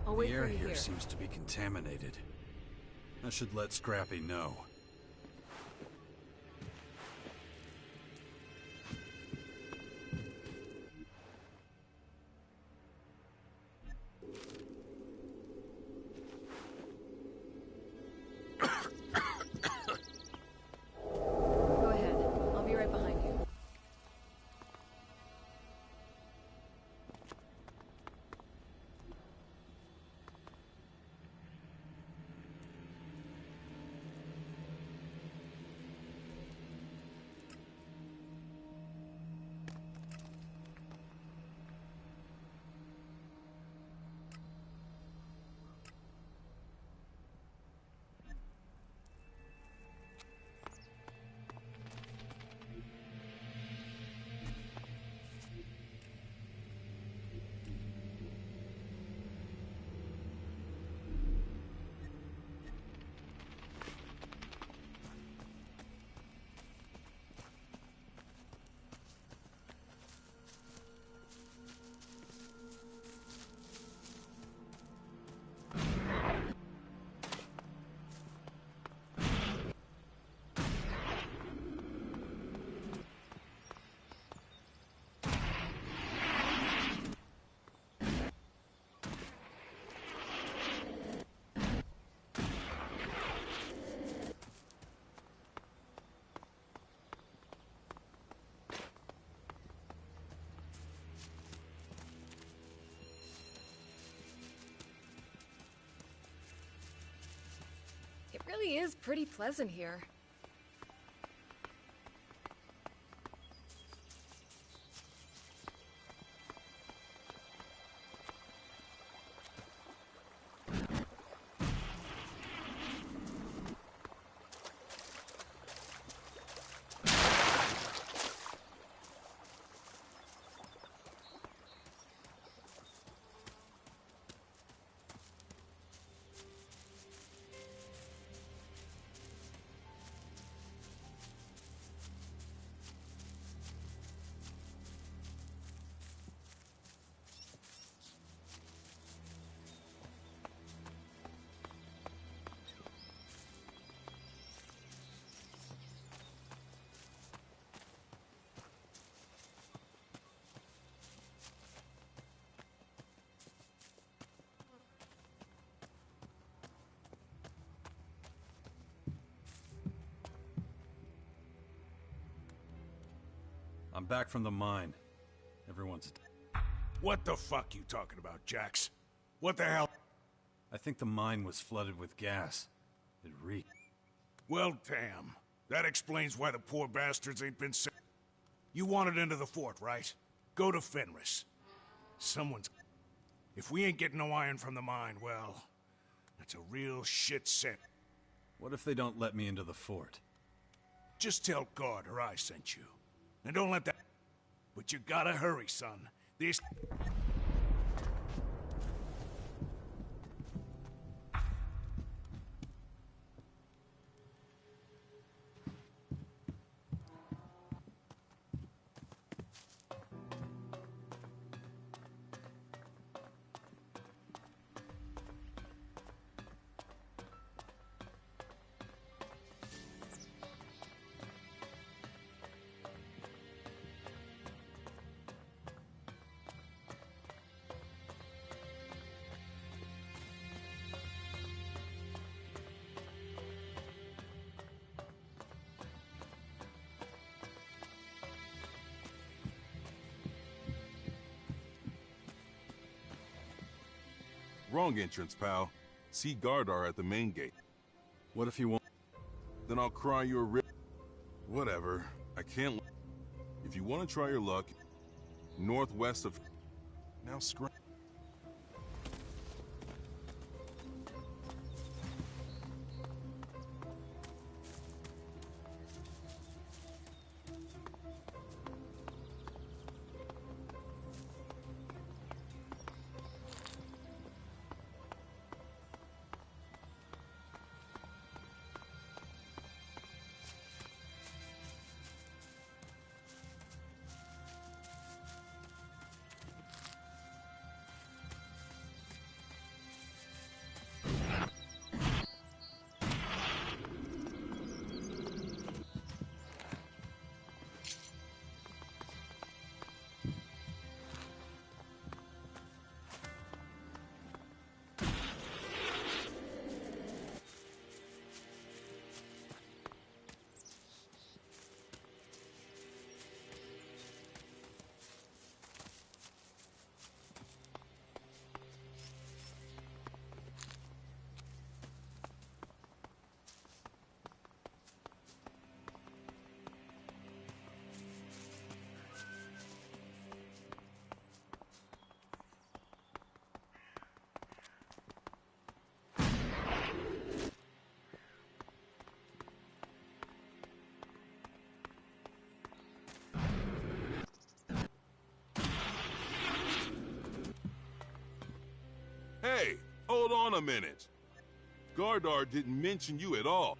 I'll The wait air for you here here. seems to be contaminated. I should let Scrappy know. Go ahead. I'll be right behind you. It really is pretty pleasant here. I'm back from the mine. Everyone's... What the fuck you talking about, Jax? What the hell? I think the mine was flooded with gas. It reeked. Well, damn. That explains why the poor bastards ain't been sent. You wanted into the fort, right? Go to Fenris. Someone's... If we ain't getting no iron from the mine, well... That's a real shit set. What if they don't let me into the fort? Just tell Carter I sent you. And don't let that... But you gotta hurry, son. This... Wrong entrance, pal. See Gardar at the main gate. What if you won't? Then I'll cry you a rip. Whatever. I can't... If you want to try your luck, northwest of... Now scram... Hey, hold on a minute. Gardar didn't mention you at all.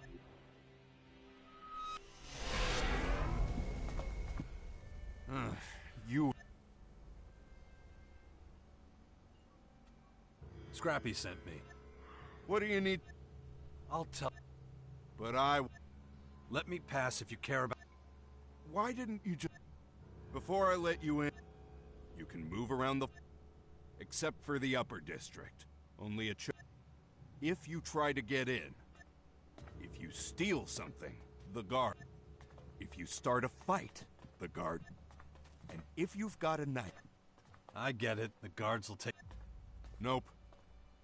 You... Scrappy sent me. What do you need? I'll tell. But I... Let me pass if you care about... Why didn't you just... Before I let you in, you can move around the... Except for the upper district. Only a If you try to get in, if you steal something, the guard. If you start a fight, the guard. And if you've got a knife... I get it. The guards will take... Nope.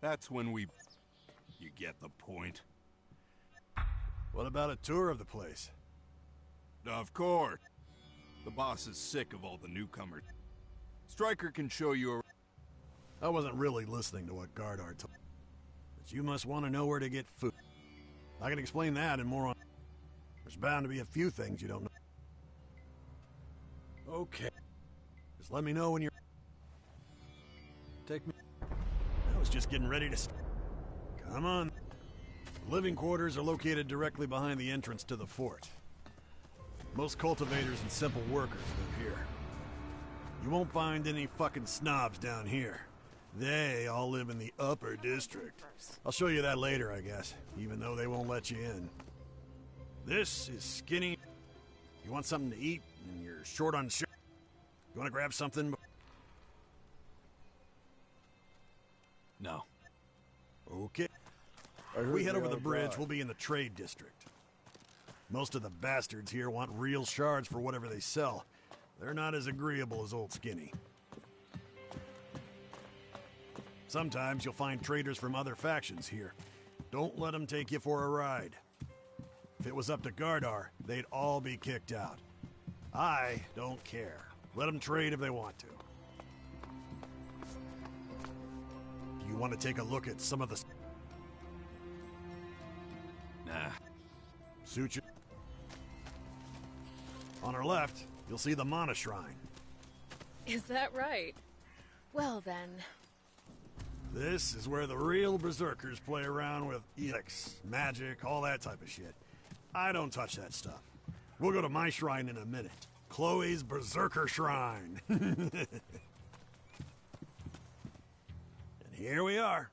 That's when we... You get the point. What about a tour of the place? Of course. The boss is sick of all the newcomers. Stryker can show you a... I wasn't really listening to what Gardar told me. But you must want to know where to get food. I can explain that and more on... There's bound to be a few things you don't know. Okay. Just let me know when you're... Take me... I was just getting ready to... Come on. The living quarters are located directly behind the entrance to the fort. Most cultivators and simple workers live here. You won't find any fucking snobs down here. They all live in the upper district. I'll show you that later, I guess, even though they won't let you in. This is Skinny. You want something to eat, and you're short on sugar. You want to grab something? No. Okay. We head over the bridge, we'll be in the trade district. Most of the bastards here want real shards for whatever they sell. They're not as agreeable as Old Skinny. Sometimes you'll find traders from other factions here. Don't let them take you for a ride. If it was up to Gardar, they'd all be kicked out. I don't care. Let them trade if they want to. Do you want to take a look at some of the... Nah. Suit you. On our left, you'll see the Mana Shrine. Is that right? Well then... This is where the real berserkers play around with Elex, magic, all that type of shit. I don't touch that stuff. We'll go to my shrine in a minute. Chloe's Berserker Shrine. And here we are.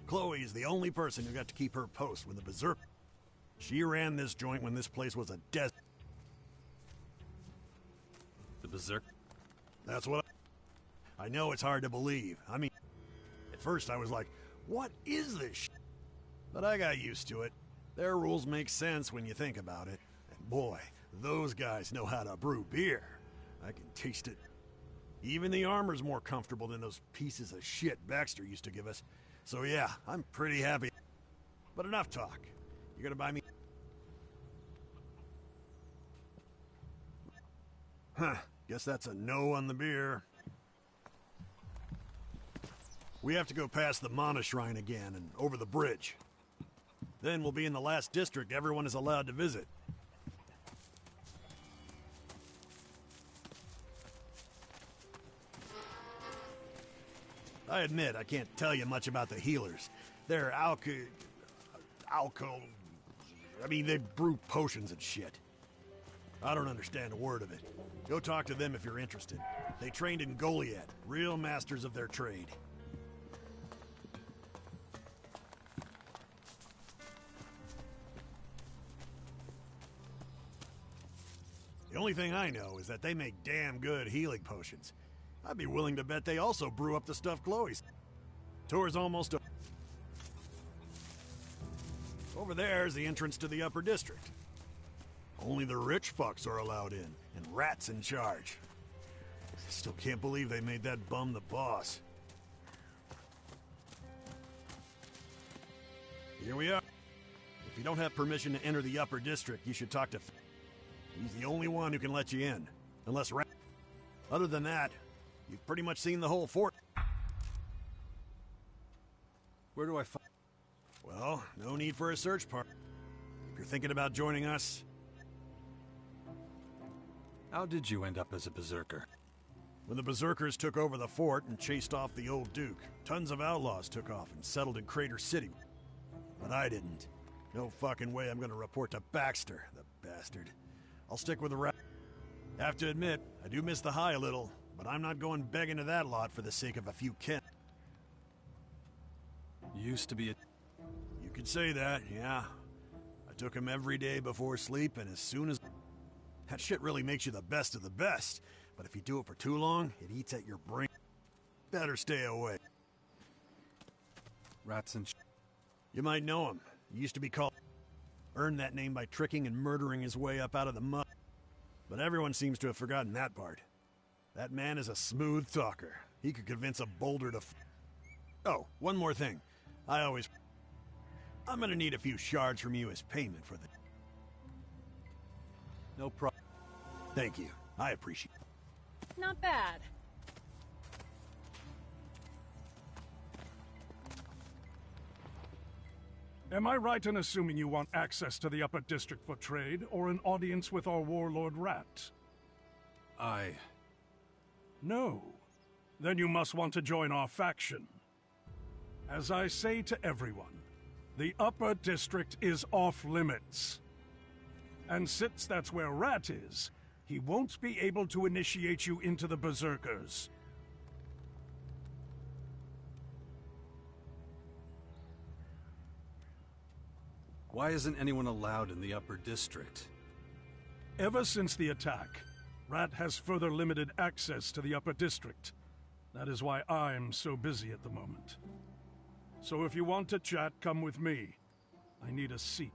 Chloe is the only person who got to keep her post when the Berserker... She ran this joint when this place was a desert. The Berserk? That's what I know it's hard to believe. I mean, at first I was like, what is this shit? But I got used to it. Their rules make sense when you think about it. And boy, those guys know how to brew beer. I can taste it. Even the armor's more comfortable than those pieces of shit Baxter used to give us. So yeah, I'm pretty happy. But enough talk. You gonna buy me? Huh, guess that's a no on the beer. We have to go past the Mana Shrine again and over the bridge. Then we'll be in the last district everyone is allowed to visit. I admit I can't tell you much about the healers. They're I mean, they brew potions and shit. I don't understand a word of it. Go talk to them if you're interested. They trained in Goliath, real masters of their trade. The only thing I know is that they make damn good healing potions. I'd be willing to bet they also brew up the stuff Chloe's. Tour's almost over there's the entrance to the upper district. Only the rich fucks are allowed in, and rats in charge. Still can't believe they made that bum the boss. Here we are. If you don't have permission to enter the upper district, you should talk to... He's the only one who can let you in. Unless... Other than that, you've pretty much seen the whole fort. Where do I find... Well, no need for a search party. If you're thinking about joining us... How did you end up as a berserker? When the Berserkers took over the fort and chased off the old Duke, tons of outlaws took off and settled in Crater City. But I didn't. No fucking way I'm gonna report to Baxter, the bastard. I'll stick with the Rat. Have to admit, I do miss the high a little, but I'm not going begging to that lot for the sake of a few kin. Used to be a... You could say that, yeah. I took him every day before sleep, and as soon as... That shit really makes you the best of the best. But if you do it for too long, it eats at your brain. Better stay away. Rats and You might know him. He used to be called... Earned that name by tricking and murdering his way up out of the mud. But everyone seems to have forgotten that part. That man is a smooth talker. He could convince a boulder to... Oh, one more thing. I'm gonna need a few shards from you as payment for the... No problem. Thank you. I appreciate it. Not bad. Am I right in assuming you want access to the Upper District for trade, or an audience with our warlord Rat? No. Then you must want to join our faction. As I say to everyone, the Upper District is off-limits. And since that's where Rat is, he won't be able to initiate you into the Berserkers. Why isn't anyone allowed in the Upper District? Ever since the attack, Rat has further limited access to the Upper District. That is why I'm so busy at the moment. So if you want to chat, come with me. I need a seat.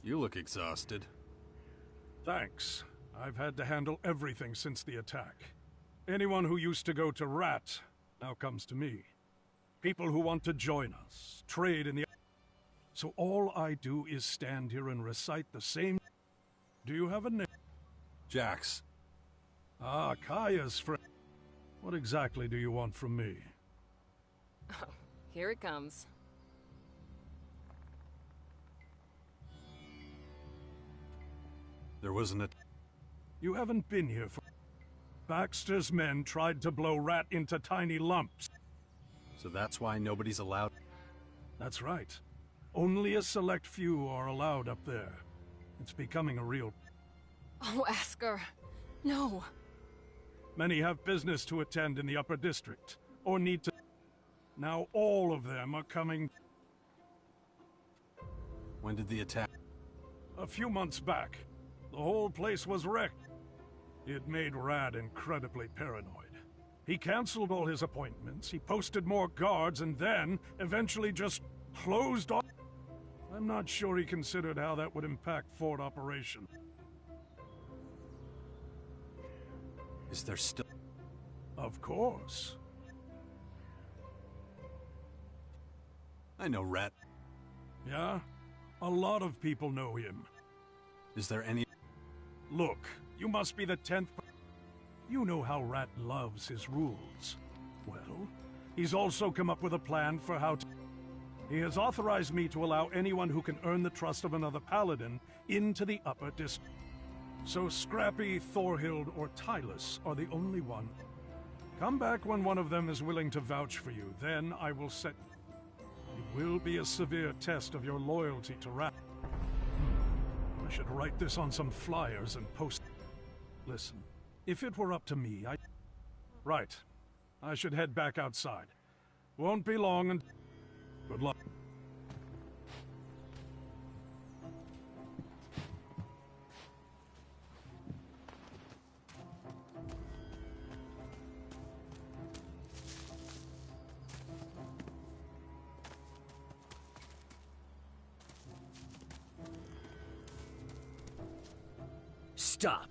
You look exhausted. Thanks. I've had to handle everything since the attack. Anyone who used to go to Rat now comes to me. People who want to join us, trade in the... So all I do is stand here and recite the same... Do you have a name? Jax. Ah, Kaya's friend. What exactly do you want from me? Oh, here it comes. There wasn't a... You haven't been here for... Baxter's men tried to blow Rat into tiny lumps. So that's why nobody's allowed... That's right. Only a select few are allowed up there. It's becoming a real... Oh, Asker. No. Many have business to attend in the Upper District, or need to... Now all of them are coming... When did the attack... A few months back. The whole place was wrecked. It made Rad incredibly paranoid. He canceled all his appointments, he posted more guards, and then, eventually just closed off. I'm not sure he considered how that would impact Fort operation. Is there still... Of course. I know Rat. Yeah? A lot of people know him. Is there any... Look, you must be the 10th... You know how Rat loves his rules. Well, he's also come up with a plan for how to... He has authorized me to allow anyone who can earn the trust of another paladin into the Upper District. So Scrappy, Thorhild, or Tylus are the only one. Come back when one of them is willing to vouch for you, then I will set... It will be a severe test of your loyalty to Rat. I should write this on some flyers and post. Listen, if it were up to me, Right. I should head back outside. Won't be long and... Good luck. Stop.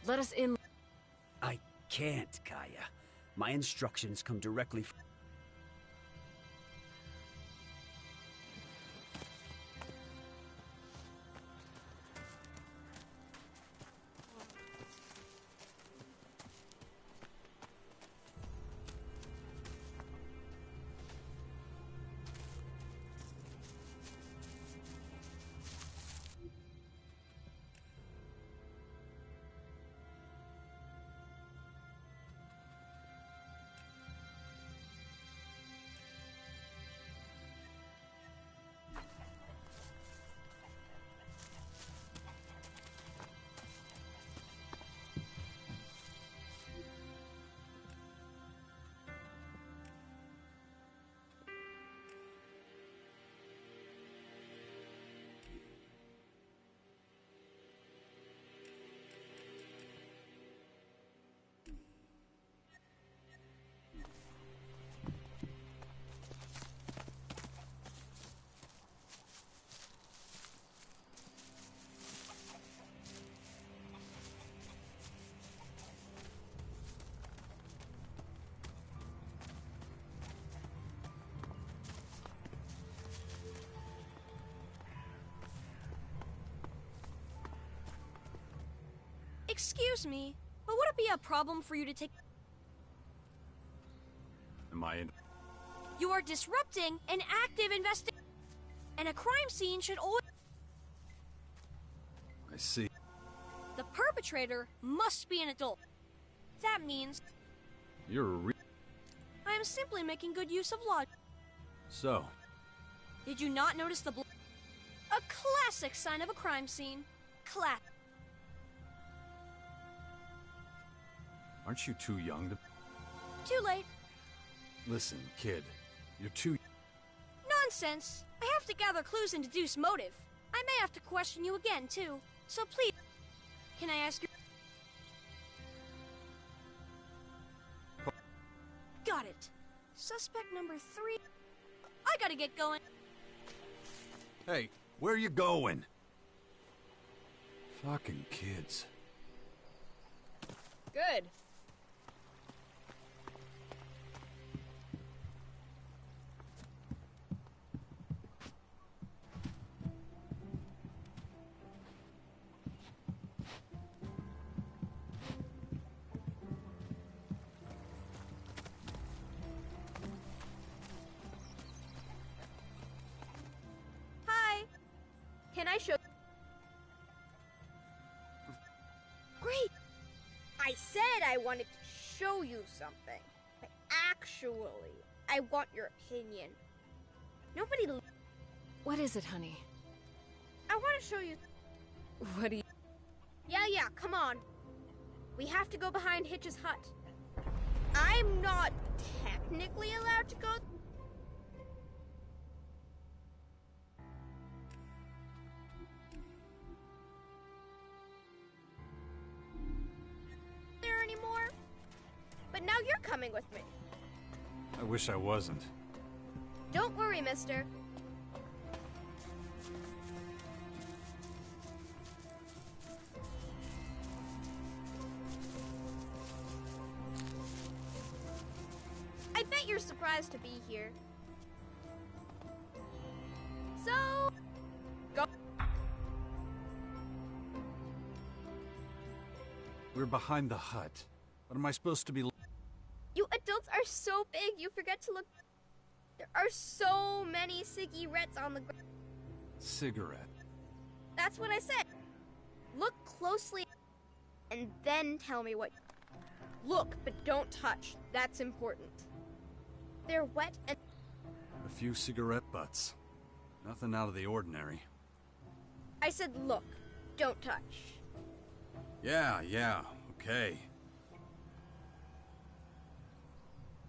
Let us in. I can't, Kaya. My instructions come directly from... Excuse me, but would it be a problem for you to take... Am I in? You are disrupting an active investigation, and a crime scene should always... I see. The perpetrator must be an adult. That means You're a I am simply making good use of logic. So, Did you not notice the a classic sign of a crime scene. aren't you too young to... Too late. Listen, kid. You're too... Nonsense. I have to gather clues and deduce motive. I may have to question you again, too. So please, can I ask you... Got it. Suspect number 3. I gotta get going. Hey, where you going? Fucking kids. Good. Hi. Can I show... Great. I said I wanted to show you something. But actually, I want your opinion. Nobody... What is it, honey? I want to show you... What do you... Yeah, come on. We have to go behind Hitch's hut. I'm not technically allowed to go... there anymore. But now you're coming with me. I wish I wasn't. Don't worry, mister. I bet you're surprised to be here. So... go. We're behind the hut. What am I supposed to be... You adults are so big, you forget to look... There are so many cigarettes on the ground. Cigarette. That's what I said. Look closely and then tell me what... Look, but don't touch. That's important. They're wet and... A few cigarette butts. Nothing out of the ordinary. I said, look, don't touch. Yeah, okay.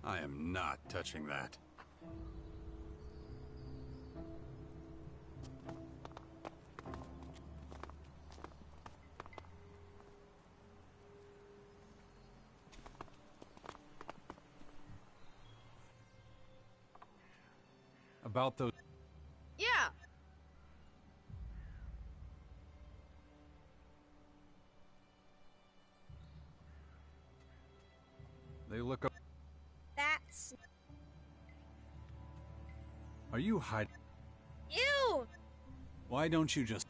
I am not touching that. About those... Yeah. They look up... That's... Are you hiding? Ew! Why don't you just...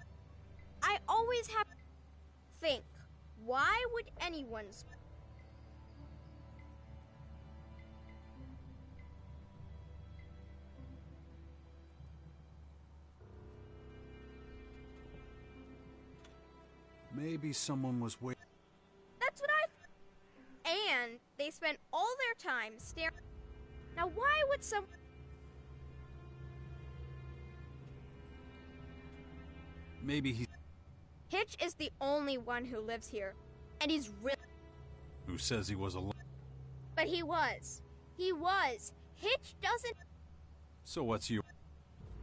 I always have to think, why would anyone... Maybe someone was waiting... That's what and they spent all their time staring... Now why would some... Maybe he... Hitch is the only one who lives here, and he's really... Who says he was alone? But he was. He was. Hitch doesn't... So what's your...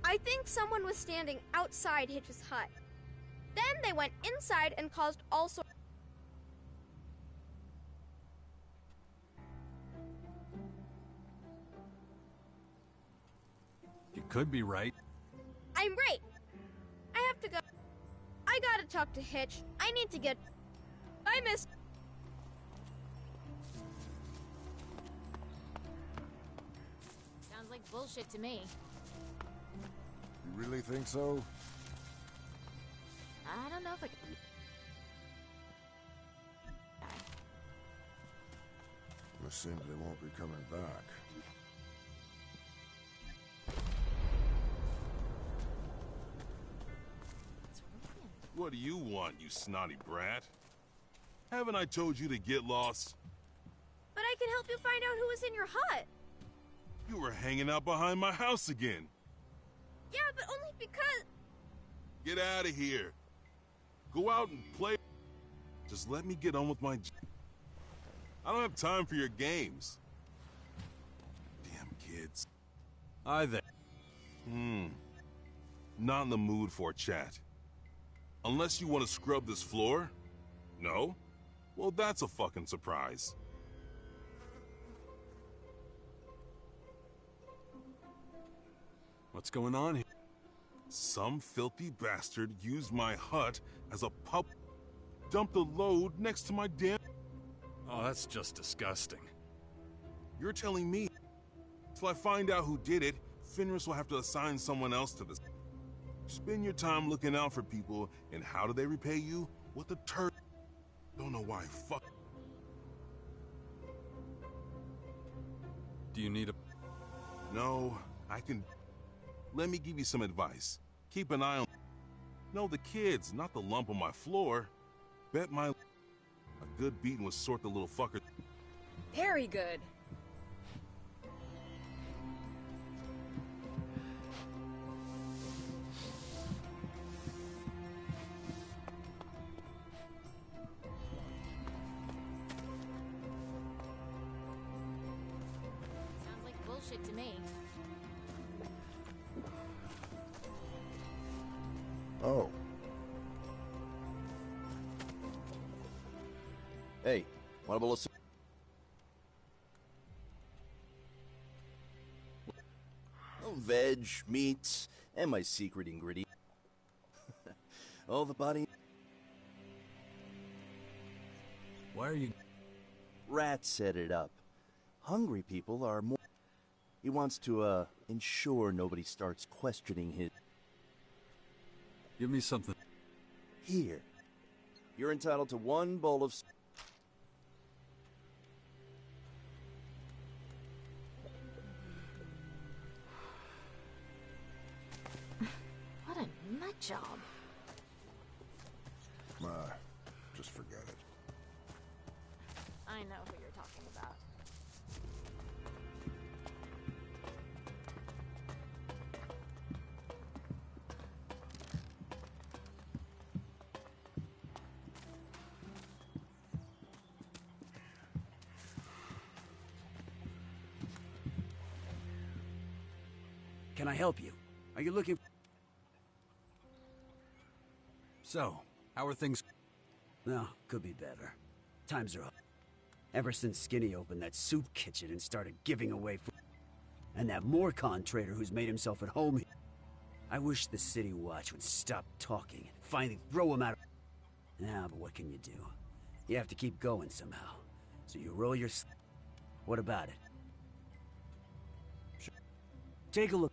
I think someone was standing outside Hitch's hut. Then they went inside and caused all sorts... You could be right. I'm right. I have to go. I gotta talk to Hitch. I need to get... I missed... Sounds like bullshit to me. You really think so? I don't know if I can... It seems they won't be coming back. What do you want, you snotty brat? Haven't I told you to get lost? But I can help you find out who was in your hut. You were hanging out behind my house again. Yeah, but only because... Get out of here. Go out and play. Just let me get on with my... I don't have time for your games. Damn kids. Hi there. Not in the mood for a chat. Unless you want to scrub this floor? No? Well, that's a fucking surprise. What's going on here? Some filthy bastard used my hut as a pup. Dumped a load next to my damn... Oh, that's just disgusting. You're telling me? Till I find out who did it, Fenris will have to assign someone else to this. Spend your time looking out for people, and how do they repay you? With a turd. Don't know why, fuck. Do you need a... No, I can... Let me give you some advice. Keep an eye on... No, the kids, not the lump on my floor. Bet my... A good beating would sort the little fucker... Very good. Sounds like bullshit to me. Oh. Hey, want a bowl of soup? Oh, veg, meats, and my secret ingredient. All the body... Why are you... Rat set it up. Hungry people are more... He wants to, ensure nobody starts questioning his... Give me something. Here. You're entitled to one bowl of... What a nut job. Just forget it. I know who you're talking about. Can I help you? Are you looking... So, how are things? No, could be better. Times are up. Ever since Skinny opened that soup kitchen and started giving away food. And that Morcon trader who's made himself at home here. I wish the City Watch would stop talking and finally throw him out. Nah, but what can you do? You have to keep going somehow. So you roll your... What about it? Sure. Take a look.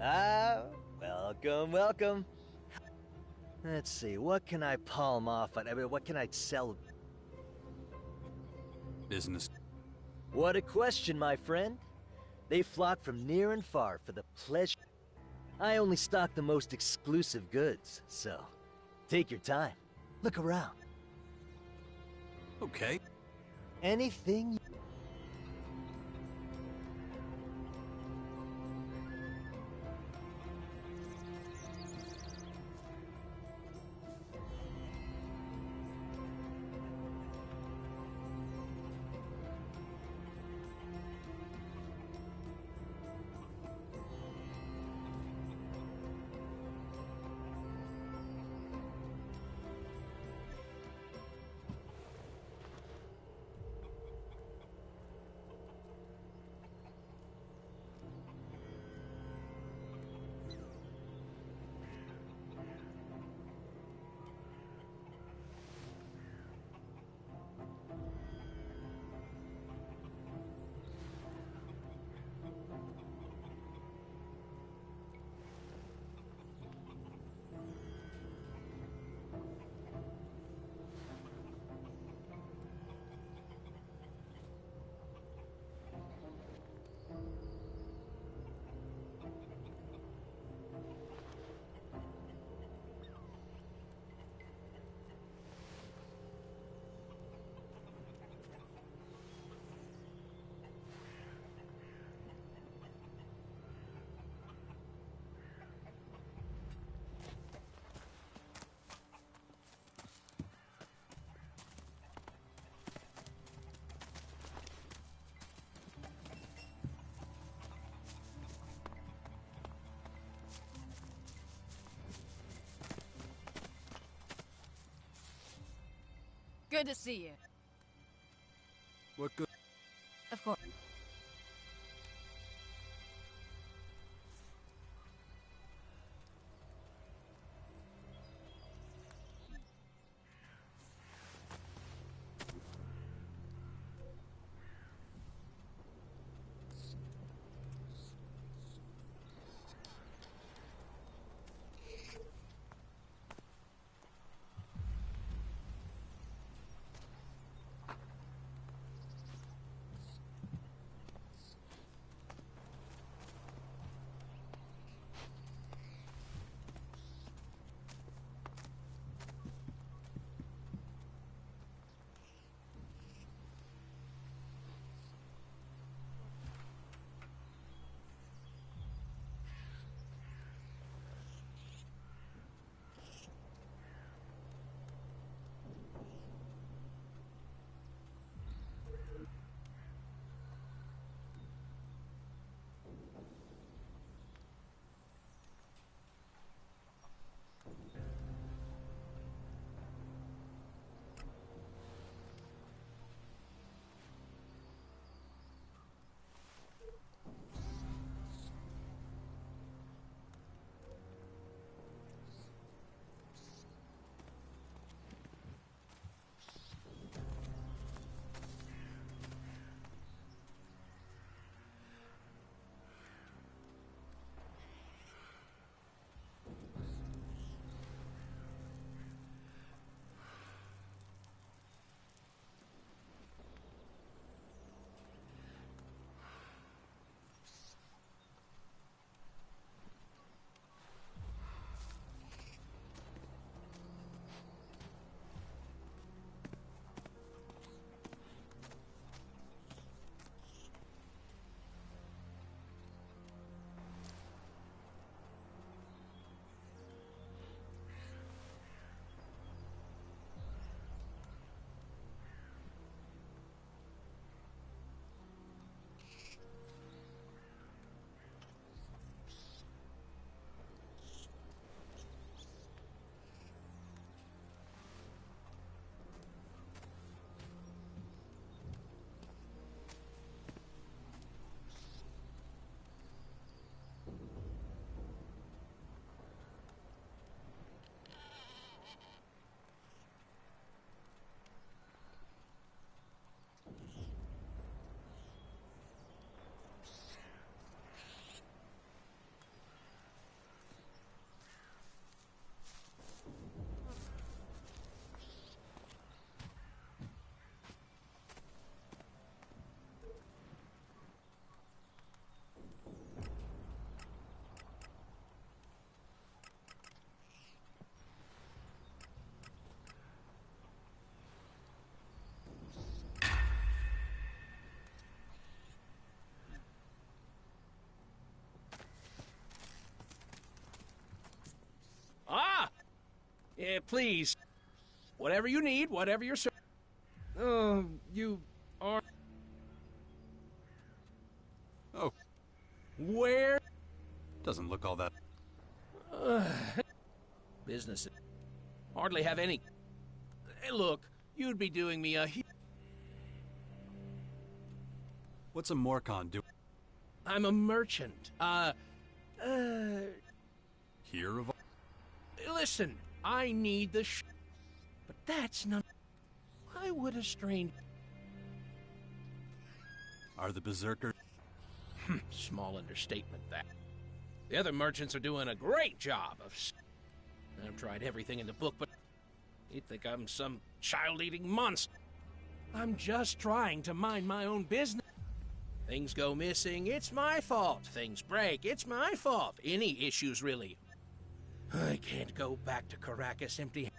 Ah, welcome, welcome. Let's see, what can I palm off on? I mean, what can I sell? Business. What a question, my friend. They flock from near and far for the pleasure. I only stock the most exclusive goods, so take your time. Look around. Okay. Anything. Good to see you. What good? Of course. Ah! Please. Whatever you need, whatever you're... you are... Oh. Where? Doesn't look all that... Business. Hardly have any... Hey, look, you'd be doing me a... What's a Morcon do? I'm a merchant. Here of... Listen, I need the but that's not... I would have strained... Are the Berserkers... Small understatement, that. The other merchants are doing a great job of... I've tried everything in the book, but... You'd think I'm some child-eating monster. I'm just trying to mind my own business. Things go missing, it's my fault. Things break, it's my fault. Any issues, really. I can't go back to Caracas empty.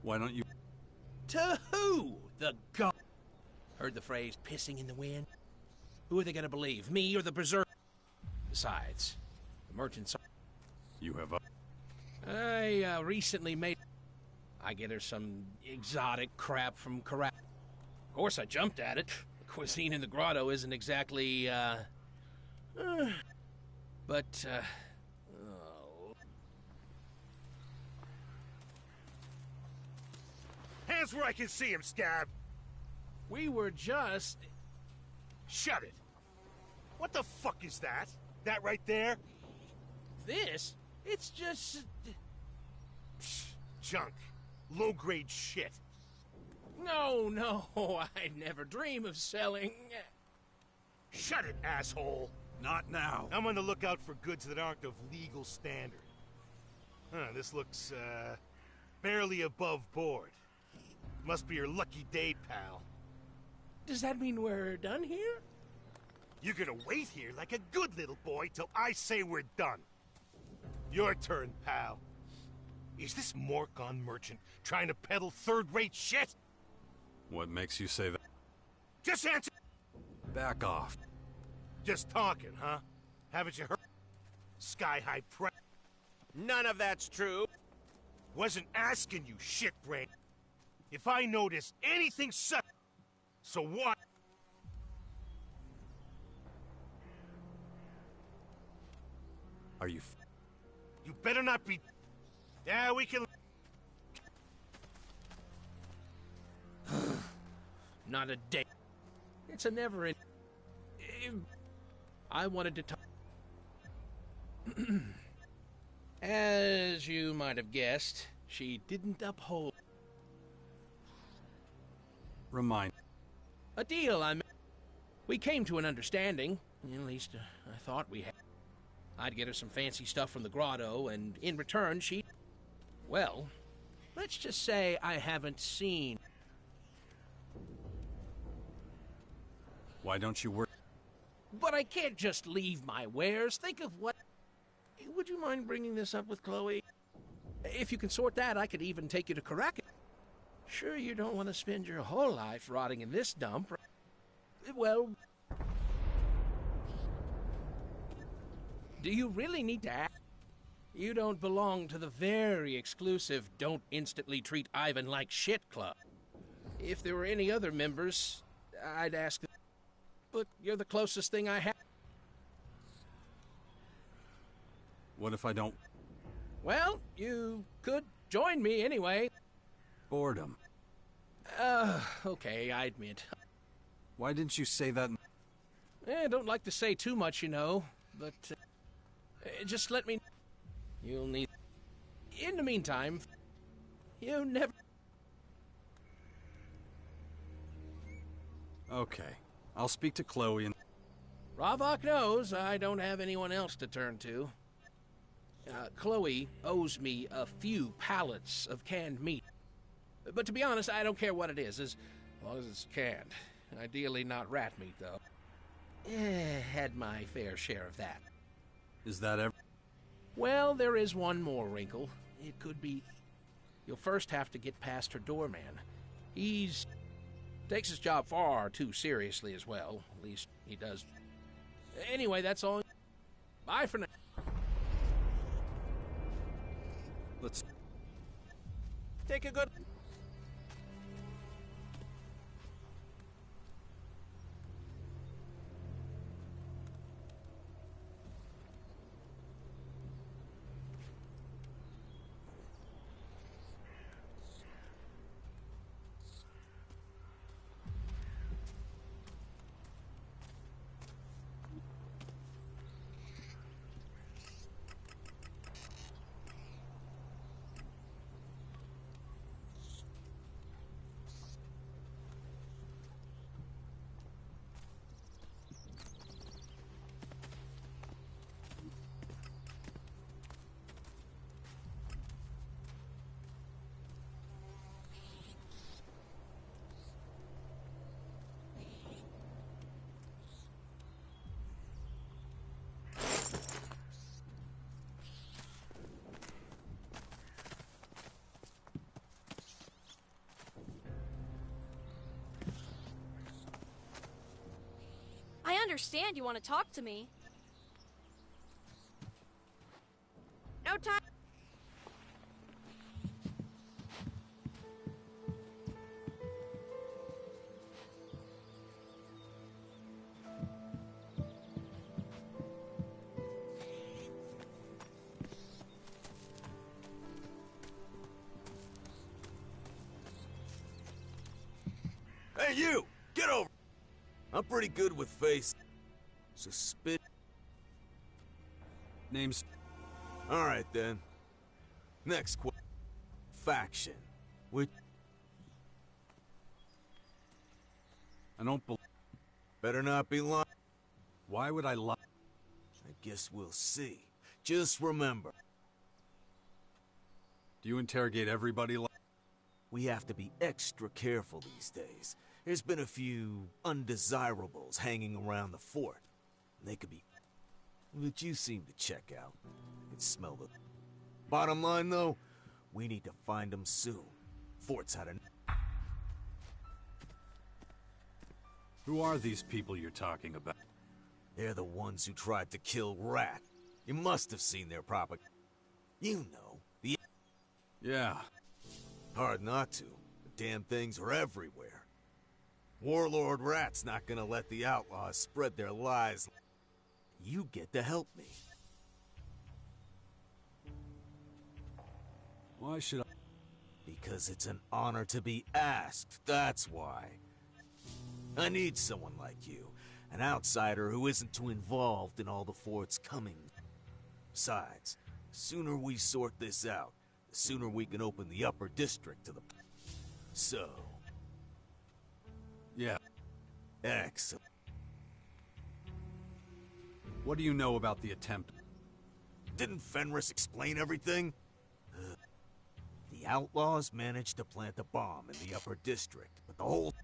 Why don't you... To who? The god. Heard the phrase, pissing in the wind? Who are they gonna believe, me or the berserk? Besides, the merchants are... You have a... I recently made... I get her some exotic crap from Caracas. Of course, I jumped at it. The cuisine in the grotto isn't exactly, but, oh. hands where I can see him, Scab! We were just... Shut it! What the fuck is that? That right there? This? It's just... Psh, junk. Low-grade shit. No, I never dream of selling... Shut it, asshole! Not now. I'm on the lookout for goods that aren't of legal standard. This looks, barely above board. Must be your lucky day, pal. Does that mean we're done here? You're gonna wait here like a good little boy till I say we're done. Your turn, pal. Is this Morcon merchant trying to peddle third-rate shit? What makes you say that? Just answer! Back off. Just talking, huh? Haven't you heard? Sky-high price. None of that's true. Wasn't asking you, shit-brain. If I notice anything so what? Are you You better not be... Yeah, we can... Not a day. It's a never-ending... I wanted to talk... As you might have guessed, she didn't uphold... Remind... A deal I made. We came to an understanding. At least, I thought we had. I'd get her some fancy stuff from the grotto, and in return, she'd... Well, let's just say I haven't seen... Why don't you work... But I can't just leave my wares. Think of what... Would you mind bringing this up with Chloe? If you can sort that, I could even take you to Caracas. Sure you don't want to spend your whole life rotting in this dump. Well... Do you really need to act? You don't belong to the very exclusive Don't Instantly Treat Ivan Like Shit club. If there were any other members, I'd ask them. But you're the closest thing I have. What if I don't... Well, you could join me anyway. Boredom. Okay, I admit. Why didn't you say that... I don't like to say too much, you know, but... just let me... You'll need... In the meantime, you never... Okay. I'll speak to Chloe and... Ravok knows I don't have anyone else to turn to. Chloe owes me a few pallets of canned meat. But to be honest, I don't care what it is, as long as it's canned. Ideally not rat meat, though. Had my fair share of that. Is that ever... Well, there is one more wrinkle. It could be... You'll first have to get past her doorman. He's... takes his job far too seriously as well. At least he does. Anyway, that's all. Bye for now. Let's... Take a good... I understand you want to talk to me. No time. Hey, you! Get over! I'm pretty good with face. Suspicion. Name's... Alright, then. Next faction. Which... I don't believe... Better not be lying. Why would I lie? I guess we'll see. Just remember. Do you interrogate everybody like... We have to be extra careful these days. There's been a few undesirables hanging around the fort. They could be... But you seem to check out. I can smell the... Bottom line, though, we need to find them soon. Fort's had a... Who are these people you're talking about? They're the ones who tried to kill Rat. You must have seen their propaganda. You know, the... Yeah. Hard not to. The damn things are everywhere. Warlord Rat's not gonna let the outlaws spread their lies. You get to help me. Why should I? Because it's an honor to be asked, that's why. I need someone like you, an outsider who isn't too involved in all the fort's coming. Besides, the sooner we sort this out, the sooner we can open the upper district to the... So... Yeah. Excellent. What do you know about the attempt? Didn't Fenris explain everything? The outlaws managed to plant a bomb in the upper district, but the whole...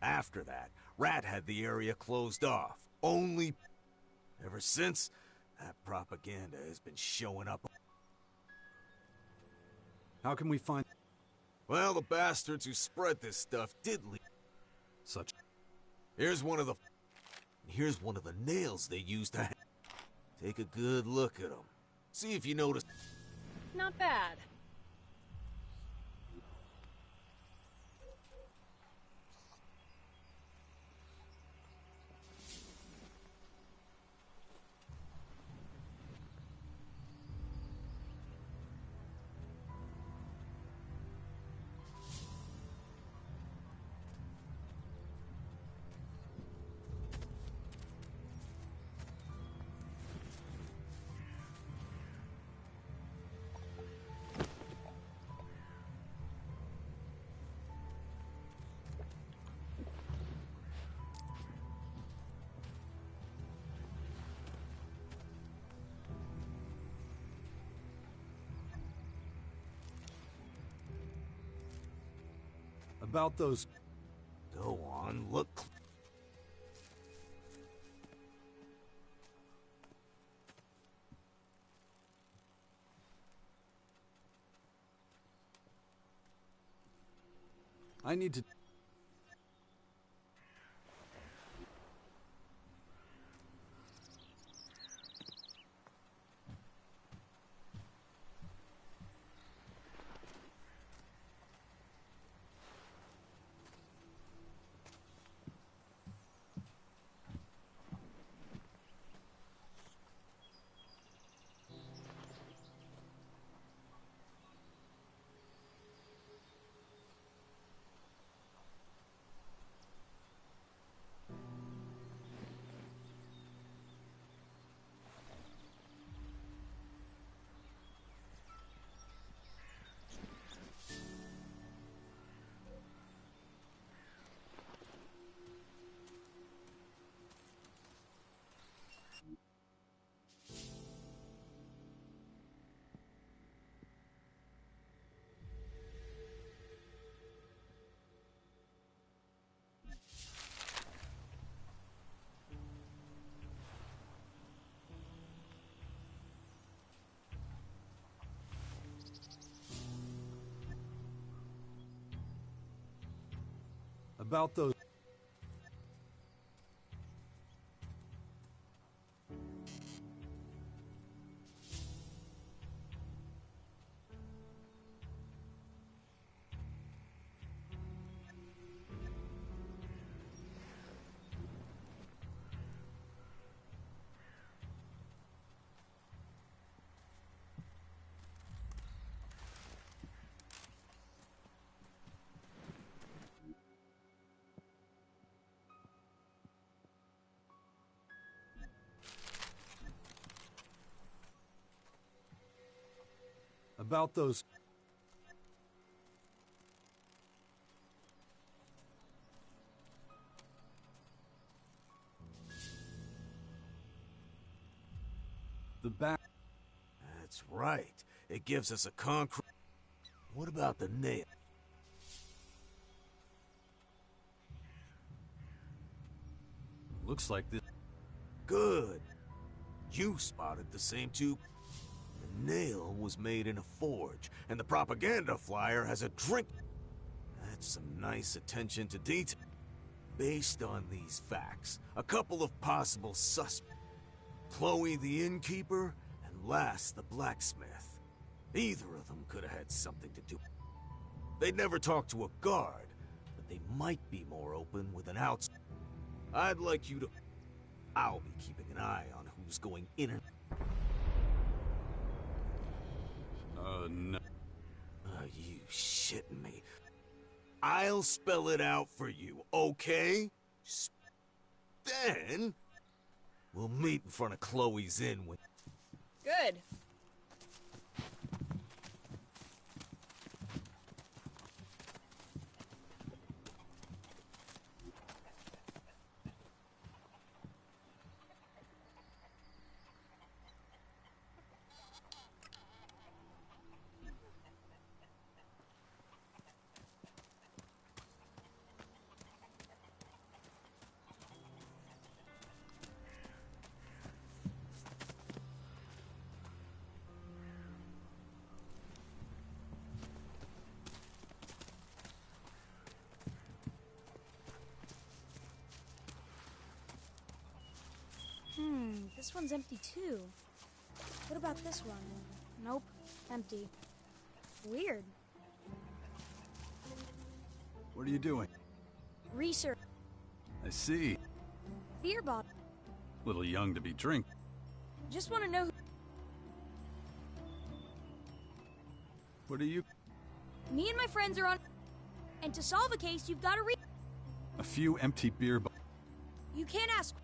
After that, Rat had the area closed off. Only... Ever since, that propaganda has been showing up. How can we find... Well, the bastards who spread this stuff did leave. Such... Here's one of the... Here's one of the nails they used to... Take a good look at them. See if you notice... Not bad. About those... Go on, look... I need to... About those... About those... The back... That's right. It gives us a concrete... What about the nail? Looks like this... Good. You spotted the same two... The nail was made in a forge, and the propaganda flyer has a drink... That's some nice attention to detail. Based on these facts, a couple of possible suspects. Chloe the innkeeper, and Lass the blacksmith. Either of them could have had something to do. They'd never talk to a guard, but they might be more open with an outs. I'd like you to... I'll be keeping an eye on who's going in and... No. Are you shitting me? I'll spell it out for you, okay? Then... We'll meet in front of Chloe's Inn when... Good. This one's empty too. What about this one? Nope, empty. Weird. What are you doing? Research. I see. Beer bottle. Little young to be drink. Just want to know who... What are you... Me and my friends are on... And to solve a case, you've got to read... A few empty beer bottles. You can't ask...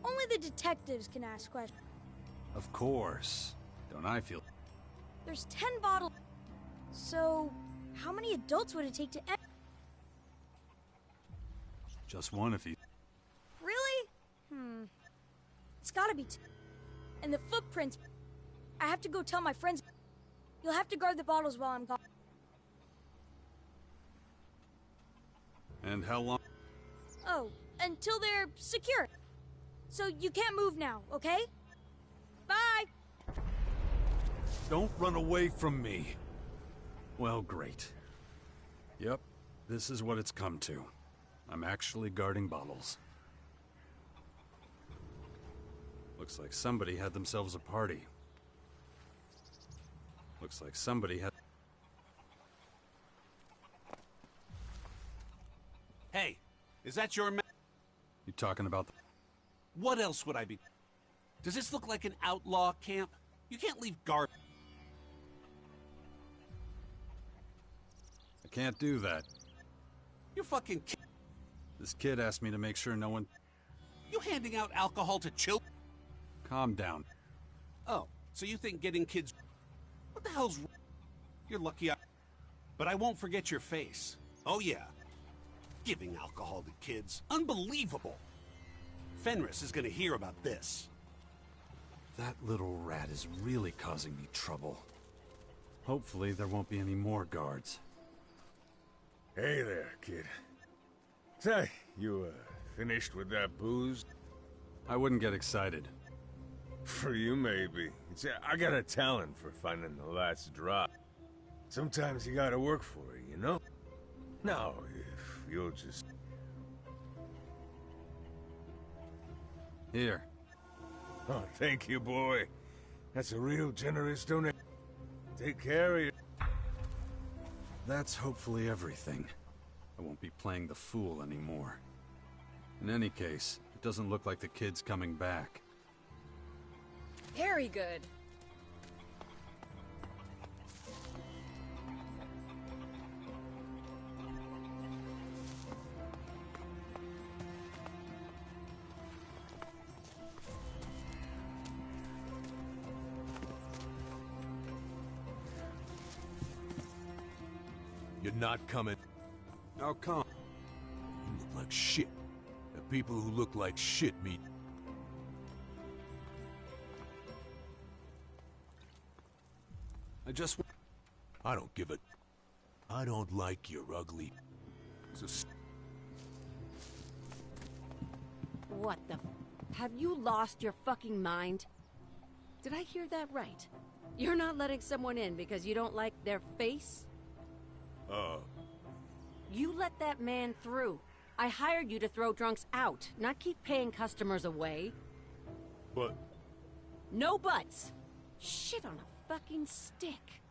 Only the detectives can ask questions. Of course. Don't I feel... There's 10 bottles. So, how many adults would it take to... Just one if you... Really? It's gotta be two. And the footprints... I have to go tell my friends... You'll have to guard the bottles while I'm gone. And how long... Oh, until they're secure. So you can't move now, okay? Bye! Don't run away from me. Well, great. Yep, this is what it's come to. I'm actually guarding bottles. Looks like somebody had themselves a party. Looks like somebody had... Hey, is that your You talking about the... What else would I be? Does this look like an outlaw camp? You can't leave guard... I can't do that. You fucking This kid asked me to make sure no one... You handing out alcohol to children? Calm down. Oh, so you think getting kids... What the hell's... You're lucky I... But I won't forget your face. Oh yeah. Giving alcohol to kids. Unbelievable. Fenris is gonna hear about this. That little rat is really causing me trouble. Hopefully there won't be any more guards. Hey there, kid. Say, you, finished with that booze? I wouldn't get excited. For you, maybe. See, I got a talent for finding the last drop. Sometimes you gotta work for it, you know? Now, if you'll just... Here. Oh, thank you, boy. That's a real generous donation. Take care of you. That's hopefully everything. I won't be playing the fool anymore. In any case, it doesn't look like the kid's coming back. Very good. You're not coming. How come? You look like shit. And people who look like shit meet. I don't give a... I don't like your ugly... What the f... Have you lost your fucking mind? Did I hear that right? You're not letting someone in because you don't like their face? You let that man through. I hired you to throw drunks out, not keep paying customers away. But... No buts! Shit on a fucking stick.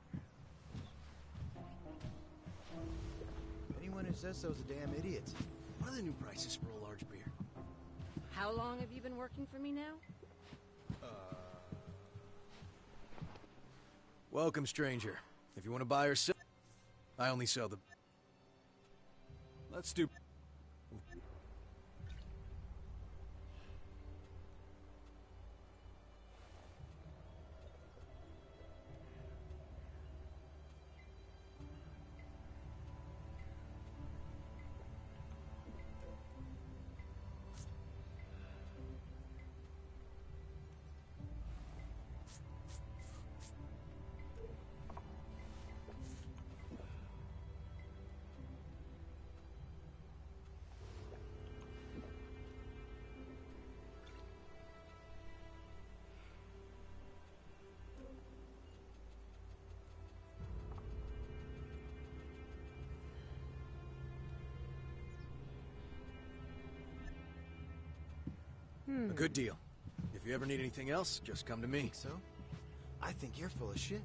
Anyone who says so is a damn idiot. What are the new prices for a large beer? How long have you been working for me now? Welcome, stranger. If you want to buy or sell, I only sell the... Let's do... A good deal. If you ever need anything else, just come to me. So? I think you're full of shit.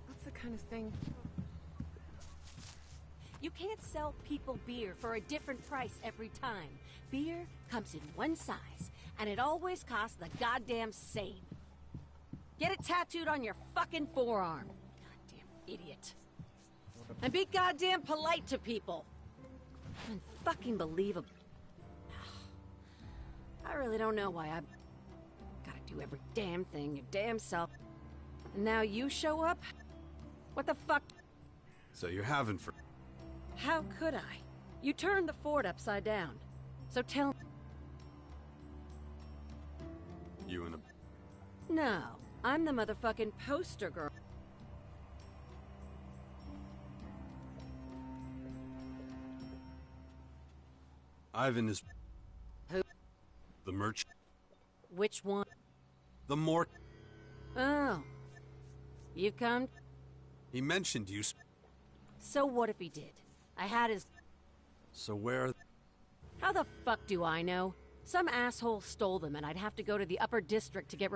That's the kind of thing... You can't sell people beer for a different price every time. Beer comes in one size, and it always costs the goddamn same. Get it tattooed on your fucking forearm. Goddamn idiot. And be goddamn polite to people. Unfucking believable. I really don't know why I gotta do every damn thing your damn self. And now you show up? What the fuck? So you're having for... How could I? You turned the fort upside down. So tell me. You and a... No, I'm the motherfucking poster girl. Ivan is... Who? The merch... Which one? The more... Oh. You come? He mentioned you... So what if he did? I had his... So where... How the fuck do I know? Some asshole stole them and I'd have to go to the upper district to get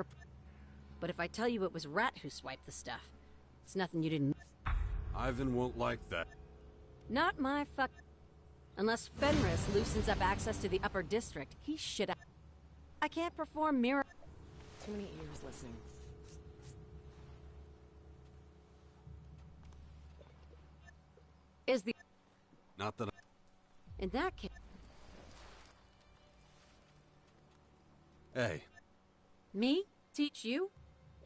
But if I tell you it was Rat who swiped the stuff, it's nothing you didn't... Ivan won't like that. Not my fuck... Unless Fenris loosens up access to the upper district, he's shit out. I can't perform mirror... Too many ears listening. Is the... Not that In that case... Hey. Me? Teach you?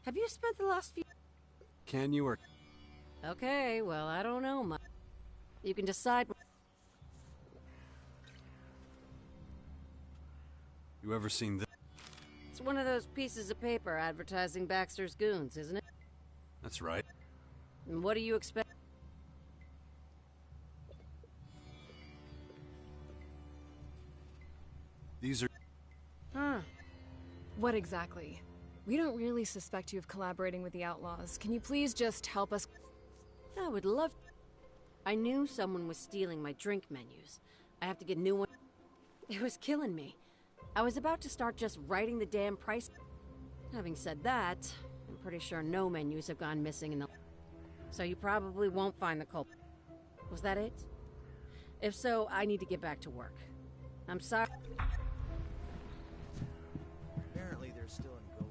Have you spent the last few... Can you or... Okay, well, I don't know much. You can decide... You ever seen this? It's one of those pieces of paper advertising Baxter's Goons, isn't it? That's right. And what do you expect? These are... Huh. What exactly? We don't really suspect you of collaborating with the Outlaws. Can you please just help us? I would love... I knew someone was stealing my drink menus. I have to get new ones. It was killing me. I was about to start just writing the damn price. Having said that, I'm pretty sure no menus have gone missing in the... So you probably won't find the culprit. Was that it? If so, I need to get back to work. I'm sorry. Apparently they're still in Gully.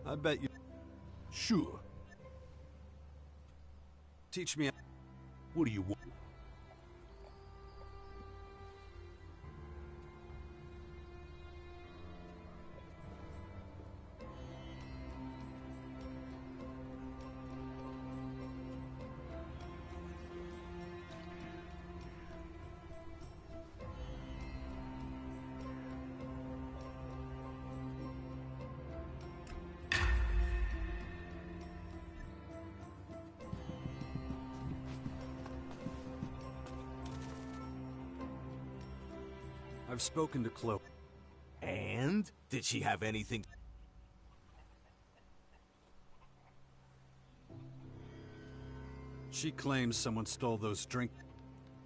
I bet you... Sure. Teach me... What do you want? I've spoken to Chloe. And? Did she have anything? She claims someone stole those drinks.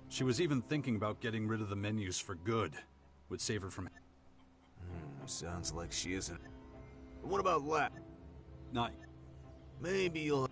She was even thinking about getting rid of the menus for good. Would save her from... Sounds like she isn't. What about Lap? Not... Maybe you'll...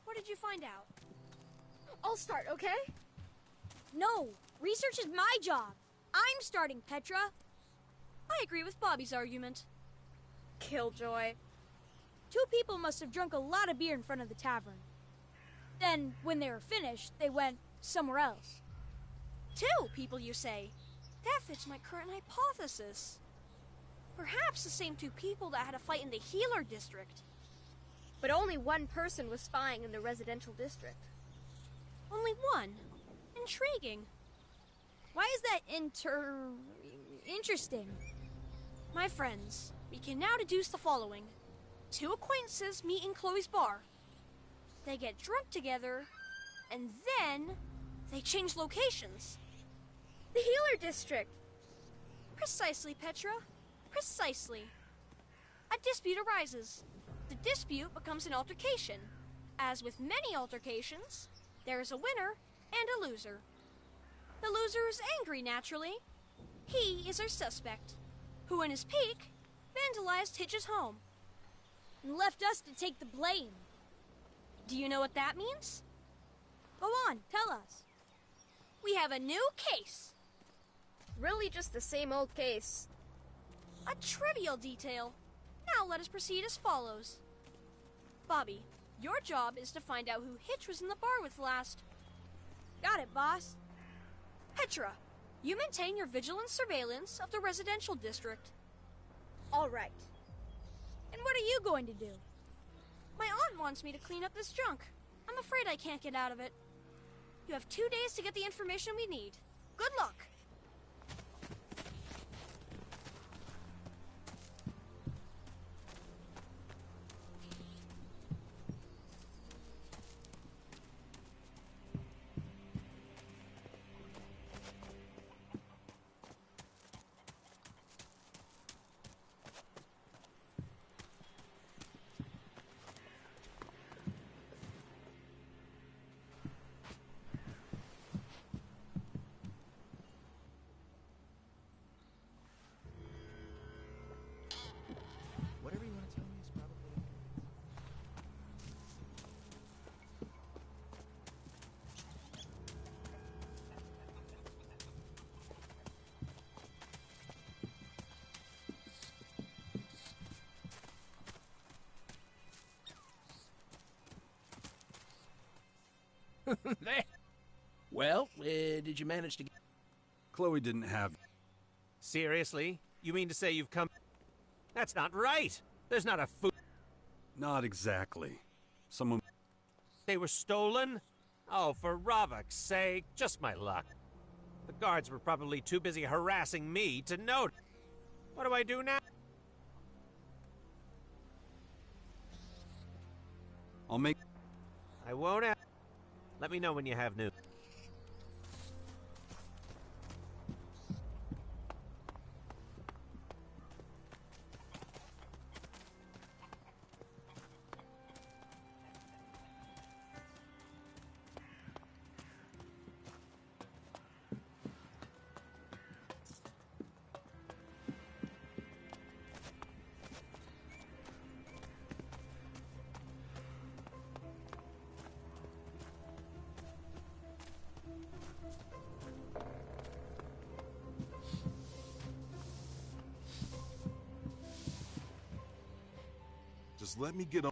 What did you find out? I'll start, okay? No, research is my job. I'm starting, Petra. I agree with Bobby's argument. Killjoy. 2 people must have drunk a lot of beer in front of the tavern. Then, when they were finished, they went somewhere else. 2 people, you say? That fits my current hypothesis. Perhaps the same 2 people that had a fight in the Healer District. But only one person was spying in the residential district. Only one? Intriguing. Why is that interesting? My friends, we can now deduce the following. 2 acquaintances meet in Chloe's bar. They get drunk together, and then they change locations. The Healer District! Precisely, Petra. Precisely. A dispute arises. The dispute becomes an altercation. As with many altercations, there is a winner and a loser. The loser is angry, naturally. He is our suspect, who in his pique vandalized Hitch's home. And left us to take the blame. Do you know what that means? Go on, tell us. We have a new case. Really just the same old case. A trivial detail. Now let us proceed as follows. Bobby, your job is to find out who Hitch was in the bar with last. Got it, boss. Petra, you maintain your vigilant surveillance of the residential district. All right. And what are you going to do? My aunt wants me to clean up this junk. I'm afraid I can't get out of it. You have 2 days to get the information we need. Good luck. Whatever you want to tell me is probably... There. Well, did you manage to get... Chloe didn't have... Seriously? You mean to say you've come... That's not right. There's not a food. Not exactly. Someone... They were stolen? Oh, for Ravok's sake, just my luck. The guards were probably too busy harassing me to note. What do I do now? I'll make... I won't have... Let me know when you have news. Just let me get on.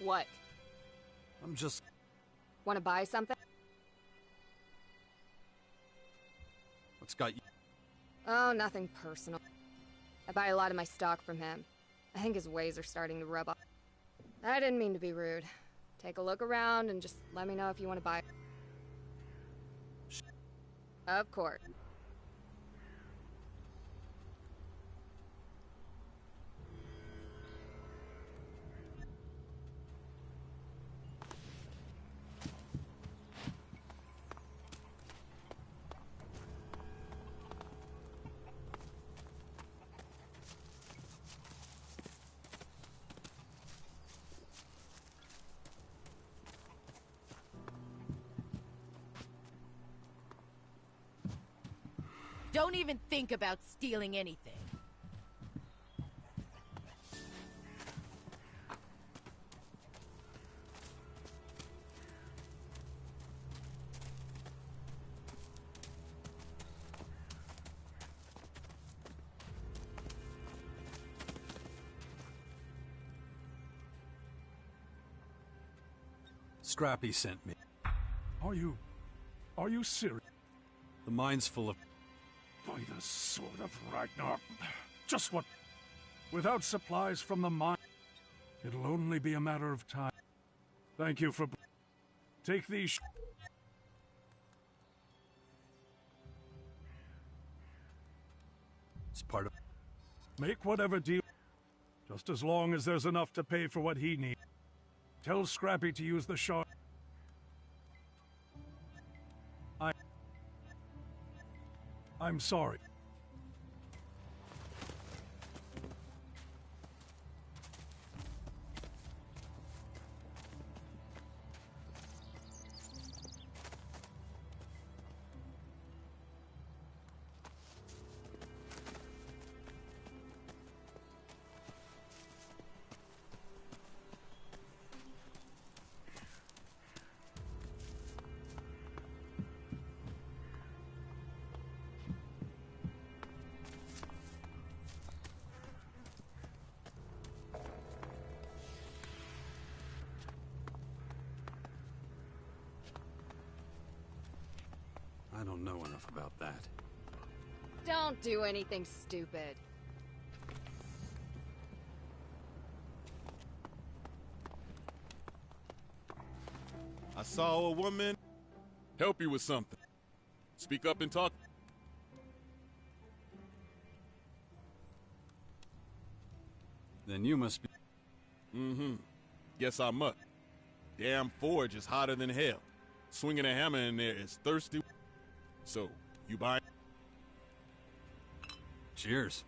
What? I'm just... Want to buy something? What's got you... Oh, nothing personal. I buy a lot of my stock from him. I think his ways are starting to rub off. I didn't mean to be rude. Take a look around and just let me know if you want to buy. Of course. Don't even think about stealing anything. Scrappy sent me. Are you serious? The mine's full of... By the sword of Ragnar. Just what? Without supplies from the mine, it'll only be a matter of time. Thank you for... Take these... It's part of... Make whatever deal. Just as long as there's enough to pay for what he needs. Tell Scrappy to use the shard. I'm sorry. I don't know enough about that. Don't do anything stupid. I saw a woman help you with something. Speak up and talk. Then you must be... Mm-hmm. Guess I must. Damn forge is hotter than hell. Swinging a hammer in there is thirsty. So, you buy? Cheers.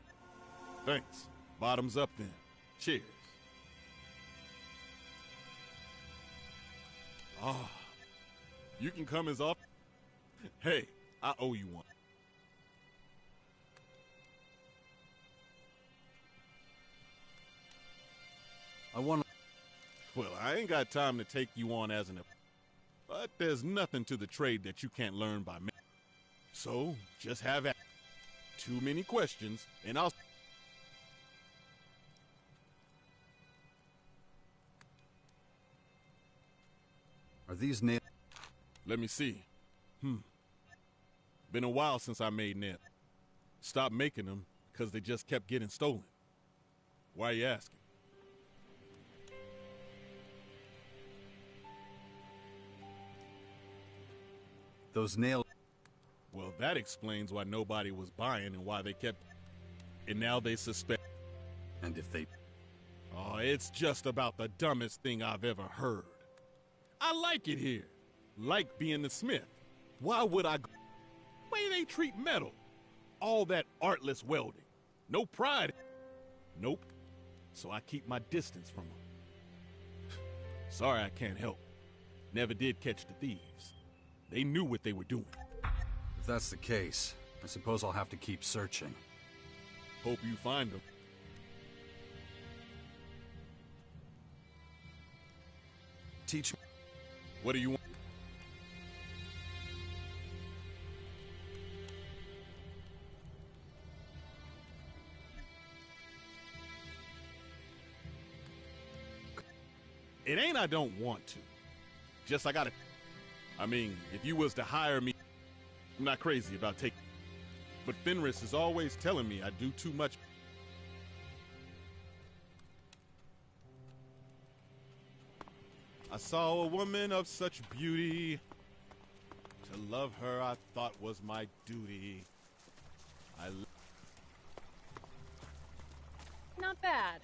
Thanks. Bottoms up then. Cheers. Ah. You can come as often. Hey, I owe you one. I want to... Well, I ain't got time to take you on as an... But there's nothing to the trade that you can't learn by me. So, just have at too many questions, and I'll... Are these nails? Let me see. Been a while since I made nails. Stopped making them because they just kept getting stolen. Why are you asking? Those nails... Well, that explains why nobody was buying and why they kept... And now they suspect... And if they... Oh, it's just about the dumbest thing I've ever heard. I like it here. Like being the smith. Why would I... Way they treat metal. All that artless welding. No pride. Nope. So I keep my distance from them. Sorry I can't help. Never did catch the thieves. They knew what they were doing. If that's the case, I suppose I'll have to keep searching. Hope you find them. Teach me. What do you want? It ain't I don't want to. Just I gotta... I mean, if you was to hire me, I'm not crazy about taking... But Fenris is always telling me I do too much. I saw a woman of such beauty. To love her I thought was my duty. Not bad.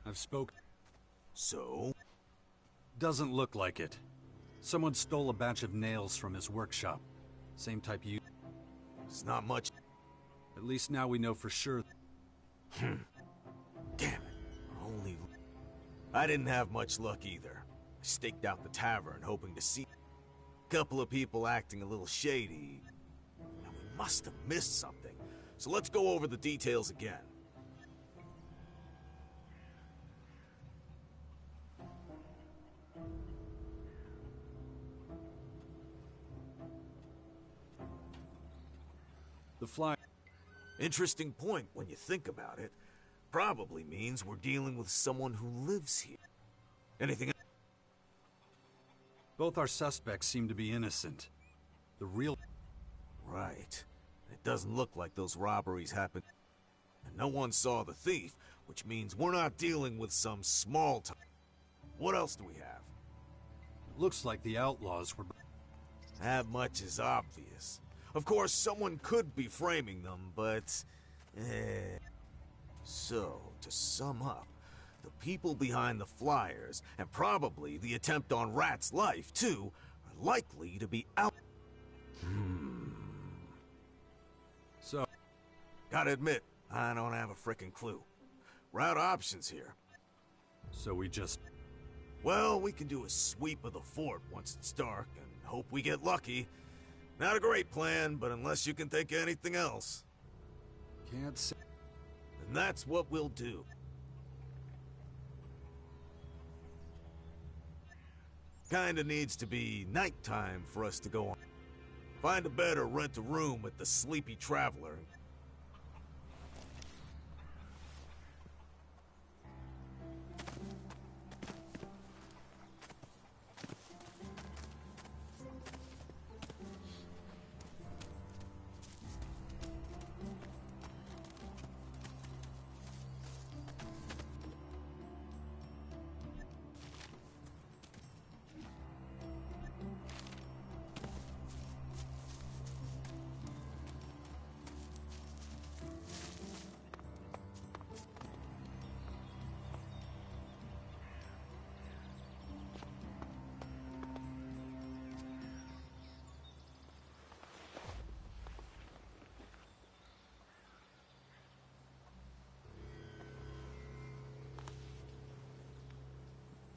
I've spoken. So? Doesn't look like it. Someone stole a batch of nails from his workshop. Same type you... It's not much. At least now we know for sure. Damn it. Only... I didn't have much luck either. I staked out the tavern hoping to see a couple of people acting a little shady. And we must have missed something. So let's go over the details again. The fly... Interesting point when you think about it. Probably means we're dealing with someone who lives here. Anything else? Both our suspects seem to be innocent. The real... Right. It doesn't look like those robberies happened. And no one saw the thief, which means we're not dealing with some small time. What else do we have? Looks like the outlaws were... That much is obvious. Of course, someone could be framing them, but... So, to sum up, the people behind the flyers, and probably the attempt on Rat's life, too, are likely to be out... So... Gotta admit, I don't have a frickin' clue. We're out of options here. So we just... Well, we can do a sweep of the fort once it's dark, and hope we get lucky. Not a great plan, but unless you can think of anything else. Can't say... And that's what we'll do. Kinda needs to be nighttime for us to go on. Find a bed or rent a room at the Sleepy Traveler.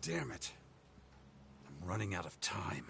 Damn it. I'm running out of time.